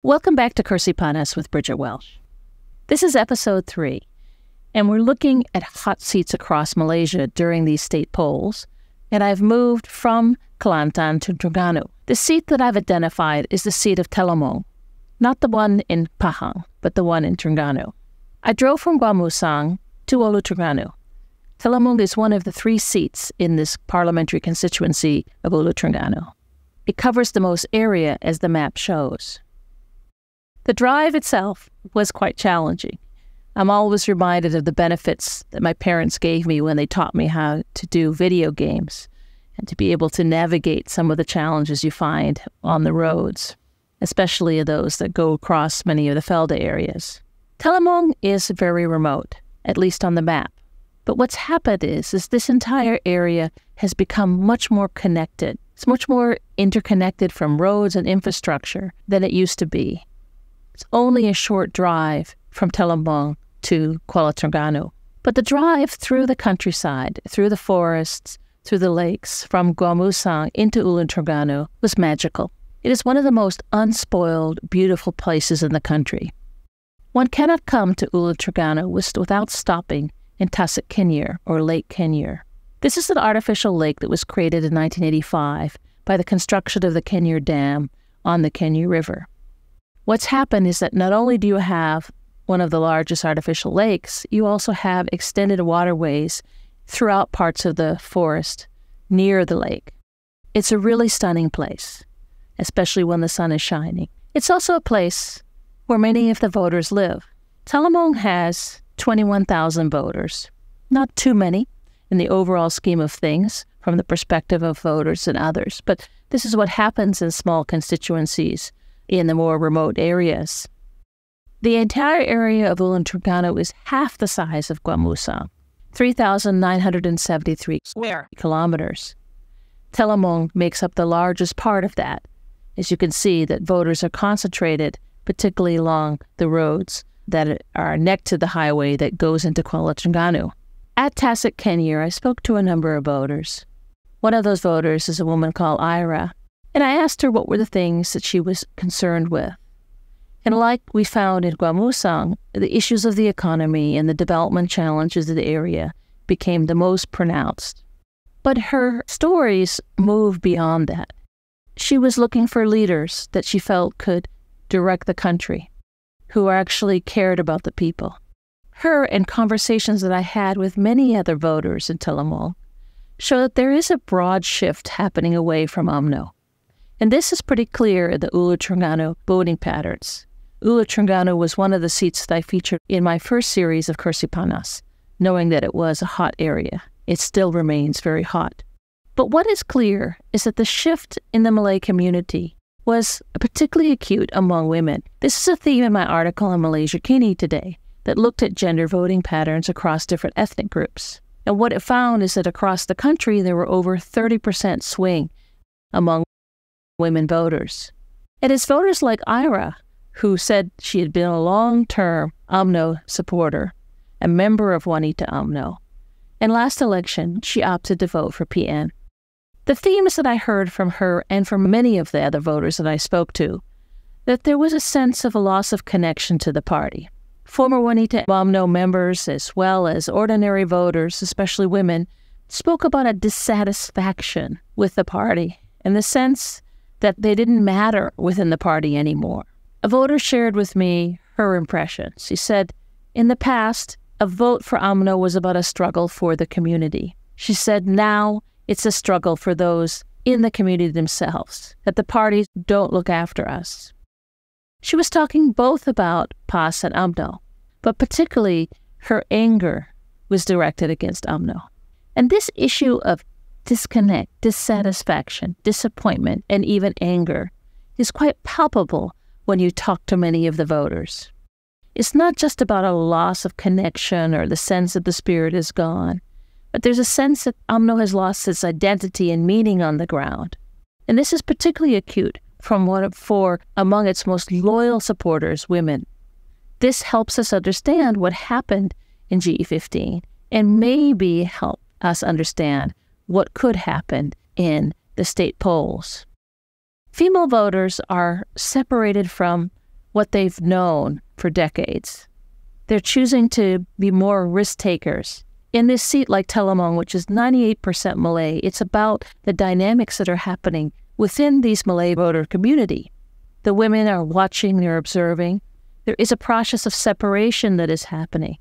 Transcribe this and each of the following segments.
Welcome back to Kerusi Panas with Bridget Welsh. This is episode 3, and we're looking at hot seats across Malaysia during these state polls, and I've moved from Kelantan to Terengganu. The seat that I've identified is the seat of Telemung, not the one in Pahang, but the one in Terengganu. I drove from Gua Musang to Hulu Terengganu. Telemung is one of the 3 seats in this parliamentary constituency of Hulu Terengganu. It covers the most area as the map shows. The drive itself was quite challenging. I'm always reminded of the benefits that my parents gave me when they taught me how to do video games and to be able to navigate some of the challenges you find on the roads, especially those that go across many of the Felda areas. Telemung is very remote, at least on the map. But what's happened is this entire area has become much more connected. It's much more interconnected from roads and infrastructure than it used to be. It's only a short drive from Telemung to Kuala Terengganu. But the drive through the countryside, through the forests, through the lakes, from Gua Musang into Hulu Terengganu was magical. It is one of the most unspoiled, beautiful places in the country. One cannot come to Hulu Terengganu without stopping in Tasik Kenyir, or Lake Kenyir. This is an artificial lake that was created in 1985 by the construction of the Kenyir Dam on the Kenyir River. What's happened is that not only do you have one of the largest artificial lakes, you also have extended waterways throughout parts of the forest near the lake. It's a really stunning place, especially when the sun is shining. It's also a place where many of the voters live. Telemung has 21,000 voters. Not too many in the overall scheme of things from the perspective of voters and others, but this is what happens in small constituencies in the more remote areas. The entire area of Hulu Terengganu is half the size of Gua Musang, 3,973 square kilometers. Telemung makes up the largest part of that. As you can see, that voters are concentrated, particularly along the roads that are next to the highway that goes into Kuala Terengganu. At Tasik Kenyir, I spoke to a number of voters. One of those voters is a woman called Ira, and I asked her what were the things that she was concerned with. And like we found in Gua Musang, the issues of the economy and the development challenges of the area became the most pronounced. But her stories moved beyond that. She was looking for leaders that she felt could direct the country, who actually cared about the people. Her and conversations that I had with many other voters in Telemung show that there is a broad shift happening away from UMNO. And this is pretty clear in the Hulu Terengganu voting patterns. Hulu Terengganu was one of the seats that I featured in my first series of Kerusi Panas, knowing that it was a hot area. It still remains very hot. But what is clear is that the shift in the Malay community was particularly acute among women. This is a theme in my article on Malaysiakini today that looked at gender voting patterns across different ethnic groups. And what it found is that across the country, there were over 30% swing among women voters. It is voters like Ira, who said she had been a long-term UMNO supporter, a member of Wanita UMNO, and last election, she opted to vote for PN. The themes that I heard from her and from many of the other voters that I spoke to, that there was a sense of a loss of connection to the party. Former Wanita UMNO members, as well as ordinary voters, especially women, spoke about a dissatisfaction with the party and the sense that they didn't matter within the party anymore. A voter shared with me her impressions. She said, in the past, a vote for UMNO was about a struggle for the community. She said, now it's a struggle for those in the community themselves, that the parties don't look after us. She was talking both about PAS and UMNO, but particularly her anger was directed against UMNO. And this issue of disconnect, dissatisfaction, disappointment, and even anger is quite palpable when you talk to many of the voters. It's not just about a loss of connection or the sense that the spirit is gone, but there's a sense that UMNO has lost its identity and meaning on the ground. And this is particularly acute for among its most loyal supporters, women. This helps us understand what happened in GE15 and maybe help us understand what could happen in the state polls. Female voters are separated from what they've known for decades. They're choosing to be more risk takers. In this seat like Telemung, which is 98% Malay, it's about the dynamics that are happening within these Malay voter community. The women are watching, they're observing. There is a process of separation that is happening.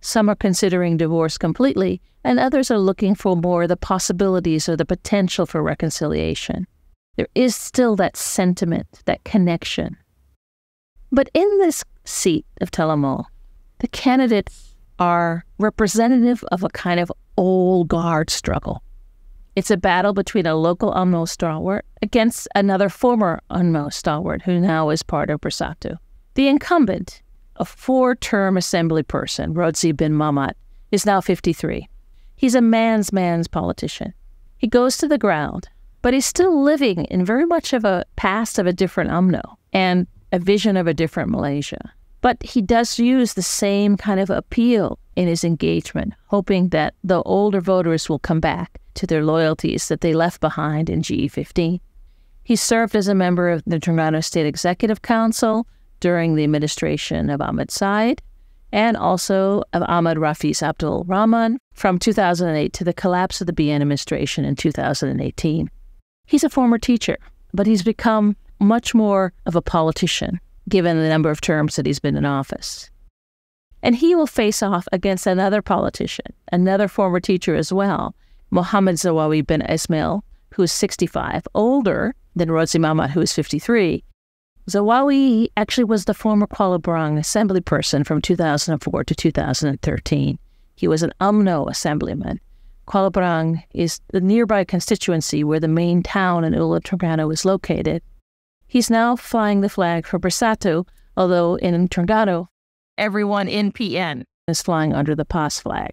Some are considering divorce completely, and others are looking for more of the possibilities or the potential for reconciliation. There is still that sentiment, that connection. But in this seat of Telemung, the candidates are representative of a kind of old guard struggle. It's a battle between a local UMNO stalwart against another former UMNO stalwart who now is part of Bersatu. The incumbent, a 4-term assembly person, Rodzi bin Mamat, is now 53. He's a man's politician. He goes to the ground, but he's still living in very much of a past of a different UMNO and a vision of a different Malaysia. But he does use the same kind of appeal in his engagement, hoping that the older voters will come back to their loyalties that they left behind in GE15. He served as a member of the Terengganu State Executive Council during the administration of Ahmad Said and also of Ahmad Rafiz Abdul Rahman from 2008 to the collapse of the BN administration in 2018. He's a former teacher, but he's become much more of a politician, given the number of terms that he's been in office. And he will face off against another politician, another former teacher as well, Muhammad Zawawi bin Ismail, who is 65, older than Rodzi Mamat, who is 53. Zawawi actually was the former Kuala Brang assembly person from 2004 to 2013. He was an UMNO assemblyman. Kuala Brang is the nearby constituency where the main town in Hulu Terengganu is located. He's now flying the flag for Bersatu, although in Terengganu, everyone in PN is flying under the PAS flag.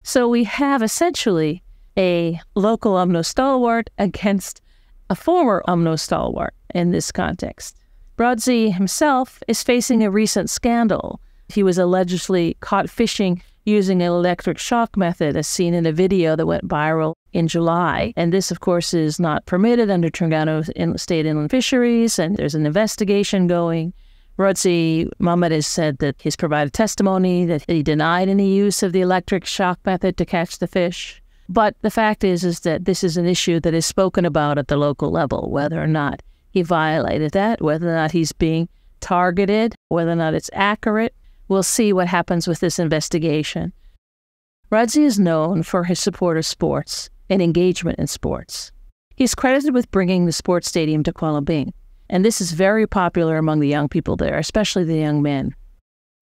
So we have essentially a local UMNO stalwart against a former UMNO stalwart in this context. Rodzi himself is facing a recent scandal. He was allegedly caught fishing using an electric shock method, as seen in a video that went viral in July. And this, of course, is not permitted under Terengganu State Inland Fisheries, and there's an investigation going. Rodzi Mamat has said that he's provided testimony that he denied any use of the electric shock method to catch the fish. But the fact is that this is an issue that is spoken about at the local level, whether or not he violated that, whether or not he's being targeted, whether or not it's accurate. We'll see what happens with this investigation. Rodzi is known for his support of sports and engagement in sports. He's credited with bringing the sports stadium to Kuala Bing, and this is very popular among the young people there, especially the young men.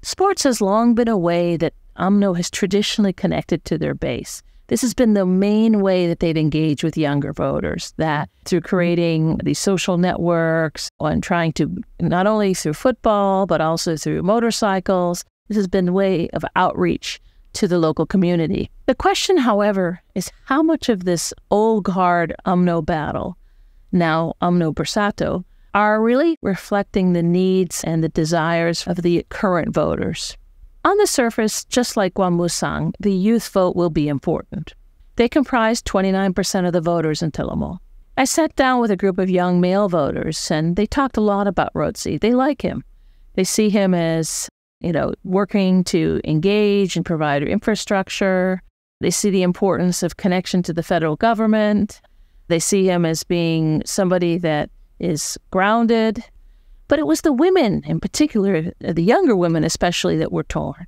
Sports has long been a way that UMNO has traditionally connected to their base. This has been the main way that they've engaged with younger voters, that through creating these social networks and trying to, not only through football, but also through motorcycles, this has been a way of outreach to the local community. The question, however, is how much of this old guard UMNO battle, now UMNO Bersatu, are really reflecting the needs and the desires of the current voters. On the surface, just like Wan Musang, the youth vote will be important. They comprise 29% of the voters in Telemung. I sat down with a group of young male voters, and they talked a lot about Rodzi. They like him. They see him as, working to engage and provide infrastructure. They see the importance of connection to the federal government. They see him as being somebody that is grounded. But it was the women, in particular, the younger women especially, that were torn.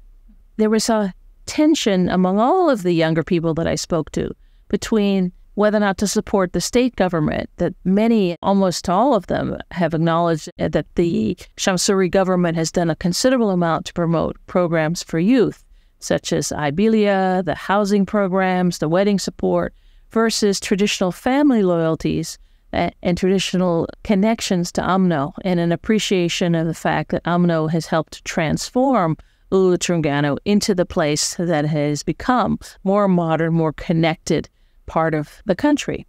There was a tension among all of the younger people that I spoke to between whether or not to support the state government, that many, almost all of them, have acknowledged that the Shamsuri government has done a considerable amount to promote programs for youth, such as Ibelia, the housing programs, the wedding support, versus traditional family loyalties and traditional connections to UMNO, and an appreciation of the fact that UMNO has helped transform Hulu Terengganu into the place that has become more modern, more connected part of the country.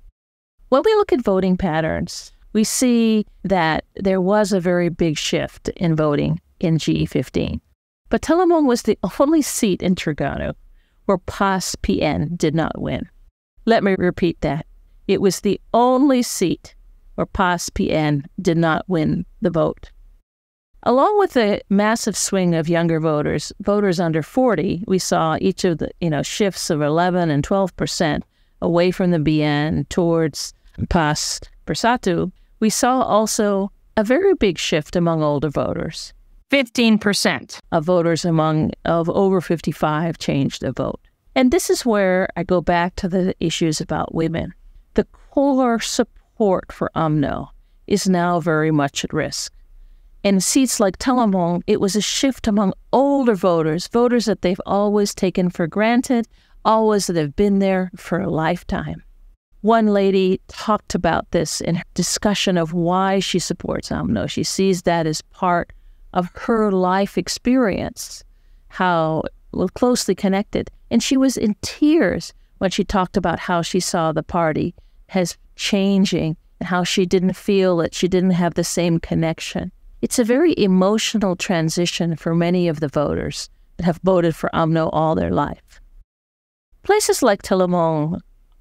When we look at voting patterns, we see that there was a very big shift in voting in GE15. But Telemung was the only seat in Terengganu where PAS PN did not win. Let me repeat that. It was the only seat where PAS PN did not win the vote. Along with the massive swing of younger voters under 40, we saw each of the shifts of 11 and 12% away from the BN towards PAS Bersatu. We saw also a very big shift among older voters. 15% of voters of over 55 changed their vote. And this is where I go back to the issues about women. The core support for UMNO is now very much at risk. In seats like Telemung, it was a shift among older voters that they've always taken for granted, always that have been there for a lifetime. One lady talked about this in her discussion of why she supports UMNO. She sees that as part of her life experience, how closely connected. And she was in tears when she talked about how she saw the party as changing and how she didn't feel that she didn't have the same connection. It's a very emotional transition for many of the voters that have voted for UMNO all their life. Places like Telemung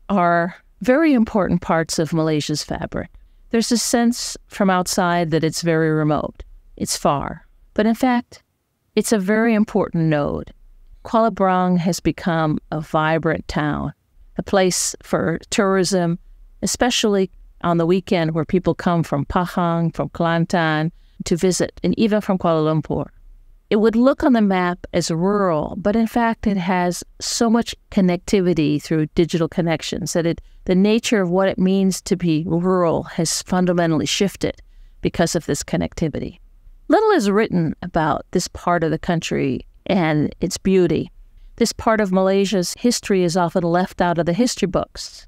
are very important parts of Malaysia's fabric. There's a sense from outside that it's very remote. It's far. But in fact, it's a very important node. Kuala Brang has become a vibrant town, a place for tourism, especially on the weekend where people come from Pahang, from Kelantan, to visit, and even from Kuala Lumpur. It would look on the map as rural, but in fact it has so much connectivity through digital connections that the nature of what it means to be rural has fundamentally shifted because of this connectivity. Little is written about this part of the country and its beauty. This part of Malaysia's history is often left out of the history books.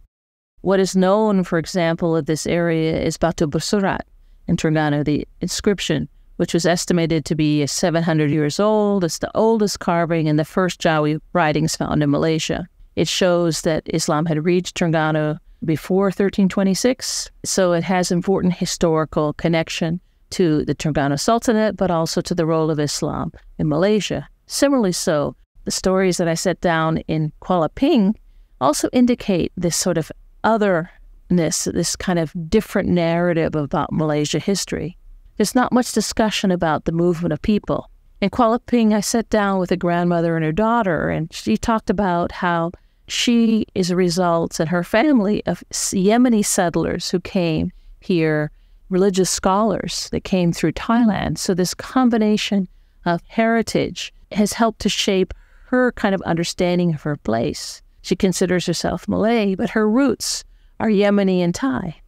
What is known, for example, of this area is Batu Bersurat in Terengganu, the inscription, which was estimated to be 700 years old. It's the oldest carving and the first Jawi writings found in Malaysia. It shows that Islam had reached Terengganu before 1326, so it has important historical connection to the Terengganu Sultanate, but also to the role of Islam in Malaysia. Similarly so, the stories that I set down in Kuala Ping also indicate this sort of otherness, this kind of different narrative about Malaysia history. There's not much discussion about the movement of people. In Kuala Ping, I sat down with a grandmother and her daughter, and she talked about how she is a result, and her family, of Yemeni settlers who came here, religious scholars that came through Thailand. So this combination of heritage has helped to shape her kind of understanding of her place. She considers herself Malay, but her roots are Yemeni and Thai.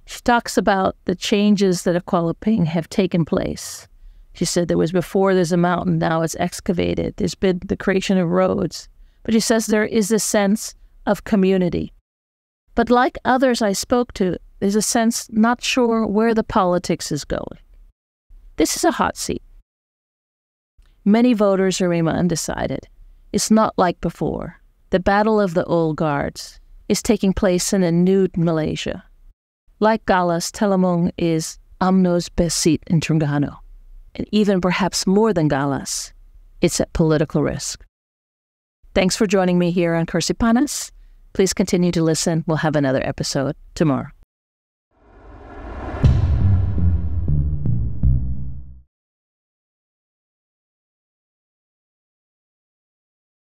She talks about the changes that at Kuala Ping have taken place. She said before there's a mountain, now it's excavated. There's been the creation of roads. But she says there is a sense of community. But like others I spoke to, there's a sense not sure where the politics is going. This is a hot seat. Many voters remain undecided. It's not like before. The battle of the old guards is taking place in a new Malaysia. Like Gallas, Telemung is UMNO's best seat in Terengganu. And even perhaps more than Gallas, it's at political risk. Thanks for joining me here on Kerusi Panas. Please continue to listen. We'll have another episode tomorrow.